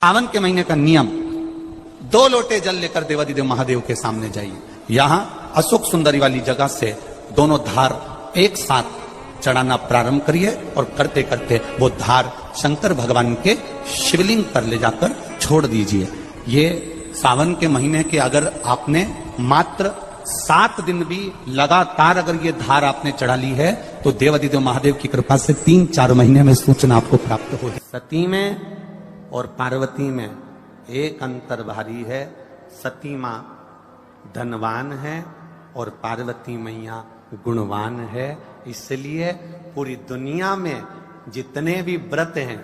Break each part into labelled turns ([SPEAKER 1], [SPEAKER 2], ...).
[SPEAKER 1] सावन के महीने का नियम, 2 लोटे जल लेकर देवादिदेव महादेव के सामने जाइए। यहां अशोक सुंदरी वाली जगह से दोनों धार एक साथ चढ़ाना प्रारंभ करिए और करते करते वो धार शंकर भगवान के शिवलिंग पर ले जाकर छोड़ दीजिए। ये सावन के महीने के अगर आपने मात्र 7 दिन भी लगातार अगर ये धार आपने चढ़ा ली है तो देवादिदेव महादेव की कृपा से 3-4 महीने में सूचना आपको प्राप्त होगी। सती में और पार्वती में एक अंतर भारी है। सती मां धनवान है और पार्वती मैया गुणवान है। इसलिए पूरी दुनिया में जितने भी व्रत हैं,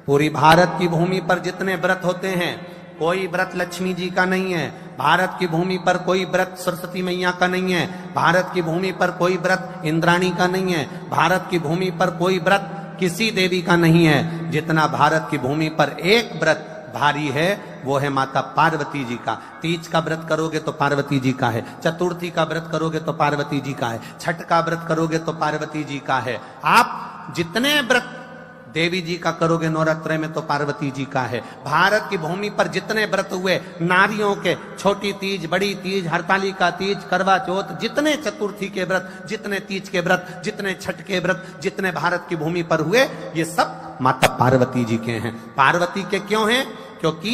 [SPEAKER 1] पूरी भारत की भूमि पर जितने व्रत होते हैं, कोई व्रत लक्ष्मी जी का नहीं है। भारत की भूमि पर कोई व्रत सरस्वती मैया का नहीं है। भारत की भूमि पर कोई व्रत इंद्राणी का नहीं है। भारत की भूमि पर कोई व्रत किसी देवी का नहीं है। जितना भारत की भूमि पर एक व्रत भारी है वो है माता पार्वती जी का। तीज का व्रत करोगे तो पार्वती जी का है, चतुर्थी का व्रत करोगे तो पार्वती जी का है, छठ का व्रत करोगे तो पार्वती जी का है। आप जितने व्रत देवी जी का करोगे नवरात्रे में तो पार्वती जी का है। भारत की भूमि पर जितने व्रत हुए नारियों के, छोटी तीज, बड़ी तीज, हरतालिका तीज, करवा चौथ, जितने चतुर्थी के व्रत, जितने तीज के व्रत, जितने छठ के व्रत, जितने भारत की भूमि पर हुए, ये सब माता पार्वती जी के हैं। पार्वती के क्यों हैं? क्योंकि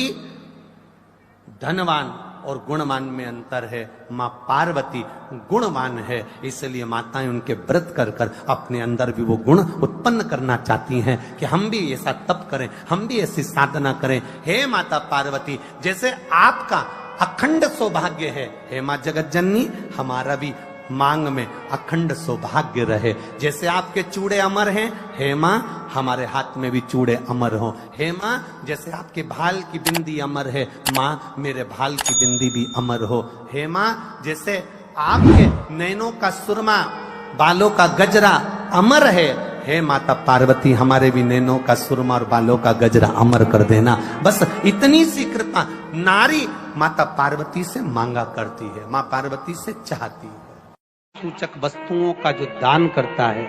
[SPEAKER 1] धनवान और गुणवान में अंतर है। मां पार्वती गुणवान है, इसलिए माताएं उनके व्रत कर कर अपने अंदर भी वो गुण उत्पन्न करना चाहती हैं कि हम भी ऐसा तप करें, हम भी ऐसी साधना करें। हे माता पार्वती, जैसे आपका अखंड सौभाग्य है, हे मां जगत जननी, हमारा भी मांग में अखंड सौभाग्य रहे। जैसे आपके चूड़े अमर हैं, हे मां हमारे हाथ में भी चूड़े अमर हो। हे मां जैसे आपके भाल की बिंदी अमर है, मां मेरे भाल की बिंदी भी अमर हो। हे मां जैसे आपके नैनों का सुरमा, बालों का गजरा अमर है, हे माता पार्वती हमारे भी नैनों का सुरमा और बालों का गजरा अमर कर देना। बस इतनी सी कृपा नारी माता पार्वती से मांगा करती है, मां पार्वती से चाहती है। सूचक वस्तुओं का जो दान करता है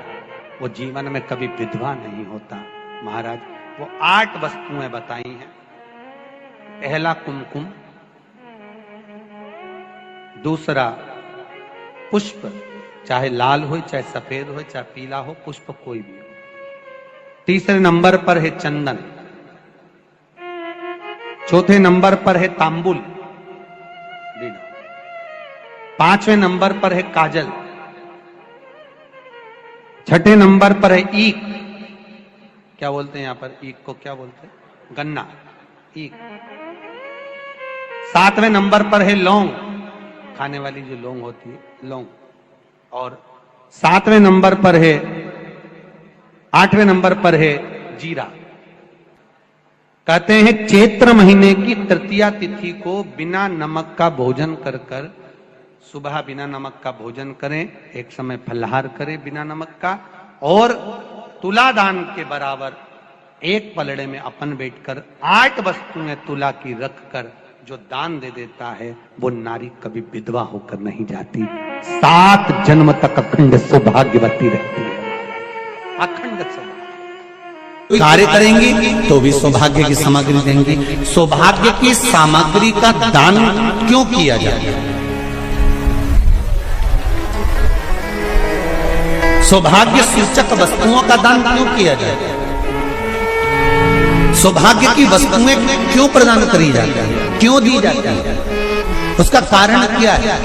[SPEAKER 1] वो जीवन में कभी विधवा नहीं होता। महाराज वो 8 वस्तुएं बताई हैं। पहला कुमकुम, दूसरा पुष्प, चाहे लाल हो, चाहे सफेद हो, चाहे पीला हो, पुष्प कोई भी हो। तीसरे नंबर पर है चंदन। चौथे नंबर पर है तांबुल। 5वें नंबर पर है काजल। 6ठे नंबर पर है ईख। क्या बोलते हैं यहां पर ईख को? क्या बोलते हैं? गन्ना, ईख। 7वें नंबर पर है लौंग, खाने वाली जो लौंग होती है, लौंग। और 7वें नंबर पर है, 8वें नंबर पर है जीरा। कहते हैं चैत्र महीने की तृतीया तिथि को बिना नमक का भोजन कर कर, सुबह बिना नमक का भोजन करें, एक समय फलाहार करें बिना नमक का, और तुला दान के बराबर एक पलड़े में अपन बैठकर 8 वस्तुएं तुला की रख कर जो दान दे देता है वो नारी कभी विधवा होकर नहीं जाती। 7 जन्म तक अखंड सौभाग्यवती रहती है। अखंड सौभाग्य कार्य करेंगी तो भी सौभाग्य की सामग्री देंगी। सौभाग्य की सामग्री का दान क्यों किया जाता है? सौभाग्य सूचक वस्तुओं का दान क्यों किया जाए? सौभाग्य की वस्तुएं क्यों प्रदान करी जाती है, क्यों दी जाती है? उसका कारण क्या है?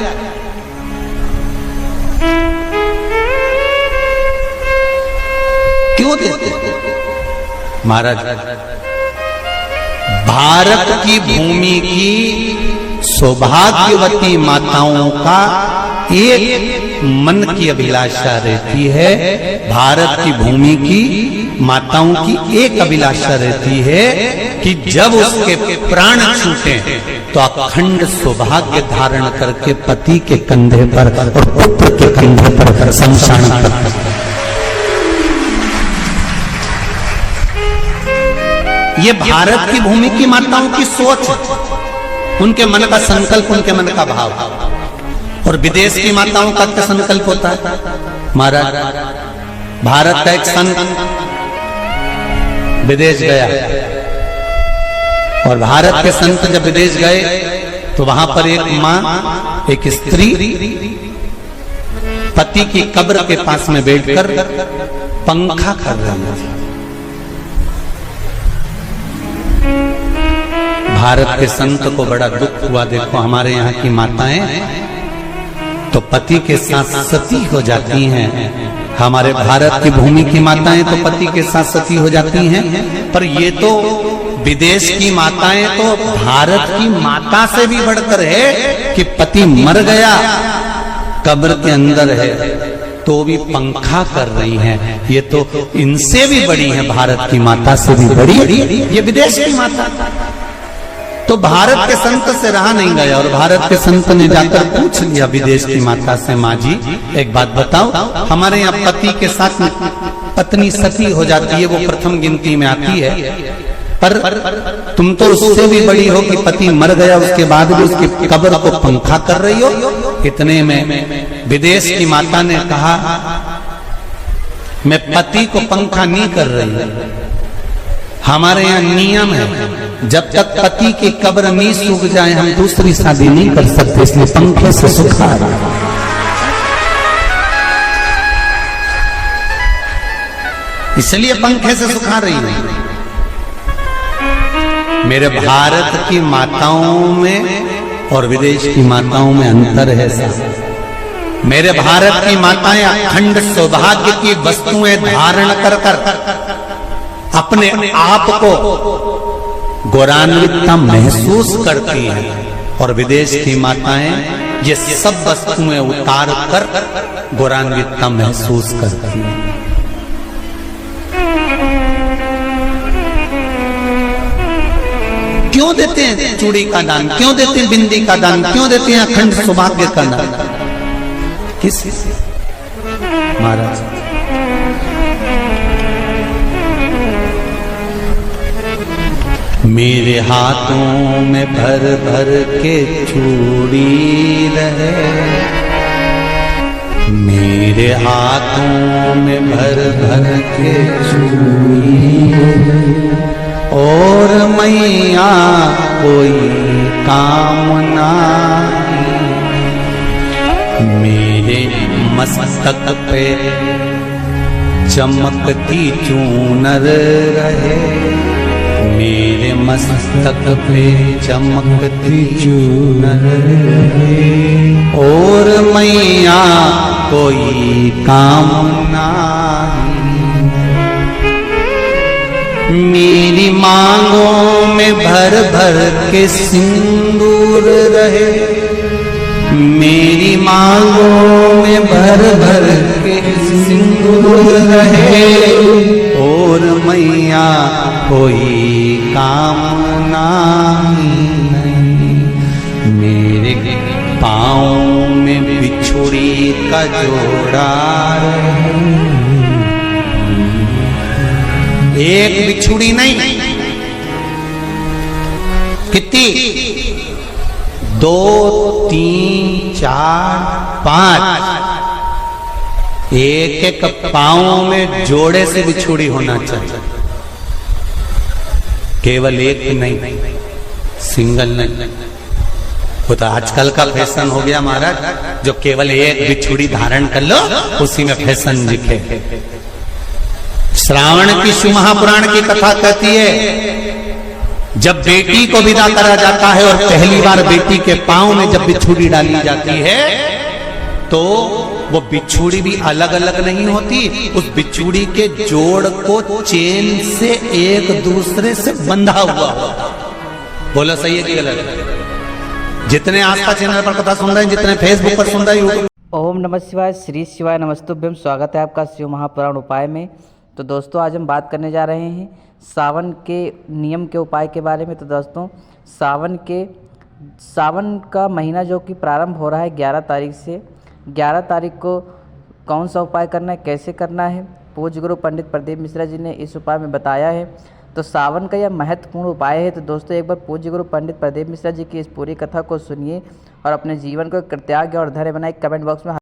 [SPEAKER 1] क्यों देते हैं? महाराज भारत की भूमि की सौभाग्यवती माताओं का एक मन की अभिलाषा रहती है। भारत की भूमि की माताओं की एक अभिलाषा रहती है कि जब उसके प्राण छूटे तो अखंड सौभाग्य धारण करके पति के कंधे पर और पुत्र के कंधे पर शमशान पर। ये भारत की भूमि की माताओं की सोच, उनके मन का संकल्प, उनके मन का भाव। और विदेश की माताओं का क्या संकल्प होता है? महाराज भारत का एक संत विदेश गया और भारत के संत जब विदेश गए तो वहां पर एक मां, एक स्त्री पति की कब्र के पास में बैठकर पंखा कर रही थी। भारत के संत को बड़ा दुख हुआ, देखो हमारे यहाँ की माताएं तो पति के साथ सती हो जाती हैं, हमारे भारत की भूमि की माताएं तो पति के साथ सती हो जाती हैं, पर ये तो विदेश की माताएं तो भारत की माता से भी बढ़कर है कि पति मर गया कब्र के अंदर है तो भी पंखा कर रही हैं। ये तो इनसे भी बड़ी है, भारत की माता से भी बड़ी ये विदेश की माता। तो भारत के संत से रहा नहीं गया और भारत के संत ने जाकर पूछ लिया विदेश की माता से, माँ जी एक बात बताओ, हमारे यहाँ पति के साथ पत्नी सती हो जाती है, वो प्रथम गिनती में आती है, पर तुम तो उससे भी बड़ी हो कि पति मर गया उसके बाद भी उसकी कब्र को पंखा कर रही हो। इतने में विदेश की माता ने कहा, मैं पति को पंखा नहीं कर रही, हमारे यहाँ नियम है जब तक पति की कब्र नहीं सूख जाए हम दूसरी शादी नहीं कर सकते, इसलिए पंखे से सुखा रहा। इसलिए पंखे से सुखा रही है। मेरे भारत की माताओं में और विदेश की माताओं में अंतर है सर। मेरे भारत की माताएं अखंड सौभाग्य की वस्तुएं धारण कर अपने आप को गौरवान्वितता महसूस करती हैं और विदेश की माताएं ये सब वस्तुएं उतार कर गौरवान्वितता महसूस करती हैं। क्यों देते हैं चूड़ी का दान, क्यों देते हैं बिंदी का दान, क्यों देते हैं अखंड सौभाग्य का दान? किस महाराज मेरे हाथों में भर भर के चूड़ी रहे, मेरे हाथों में भर भर के चूड़ी और मैया कोई कामना, मेरे मस्तक पे चमकती चूनर रहे, मेरे मस्तक पे चमकती चूनर रहे और मैया कोई कामना, मेरी मांगों में भर भर के सिंदूर रहे, मेरी मांगों में भर भर के सिंदूर रहे और मैया कोई कामना नहीं, मेरे पाँव में बिछुड़ी का जोड़ा रहे, एक बिछुड़ी नहीं कितनी, 2 3 4 5, एक एक पाँव में जोड़े से बिछुड़ी होना चाहिए, केवल एक नहीं, सिंगल नहीं। वो तो आजकल का फैशन हो गया महाराज, जो केवल एक बिछुड़ी धारण कर लो उसी में फैशन दिखे। श्रावण की शिव महापुराण की कथा कहती है जब बेटी को विदा करा जाता है और पहली बार बेटी के पांव में जब बिछुड़ी डाली जाती है तो वो बिछुड़ी भी अलग अलग नहीं होती, उस बिछुड़ी के जोड़ को चेन से एक दूसरे से बंधा हुआ होता। बोलो सही है कि गलत? जितने आस्था चैनल पर कथा सुन रहे हैं, जितने फेसबुक पर सुन रहे हैं,
[SPEAKER 2] ओम नमः शिवाय, श्री शिवाय नमस्तुभ्यम। स्वागत है आपका शिव महापुराण उपाय में। तो दोस्तों आज हम बात करने जा रहे हैं सावन के नियम के उपाय के बारे में। तो दोस्तों सावन का महीना जो कि प्रारंभ हो रहा है 11 तारीख से, 11 तारीख को कौन सा उपाय करना है, कैसे करना है, पूज्य गुरु पंडित प्रदीप मिश्रा जी ने इस उपाय में बताया है। तो सावन का यह महत्वपूर्ण उपाय है। तो दोस्तों एक बार पूज्य गुरु पंडित प्रदीप मिश्रा जी की इस पूरी कथा को सुनिए और अपने जीवन को कृतज्ञ और धन्य बनाए। कमेंट बॉक्स में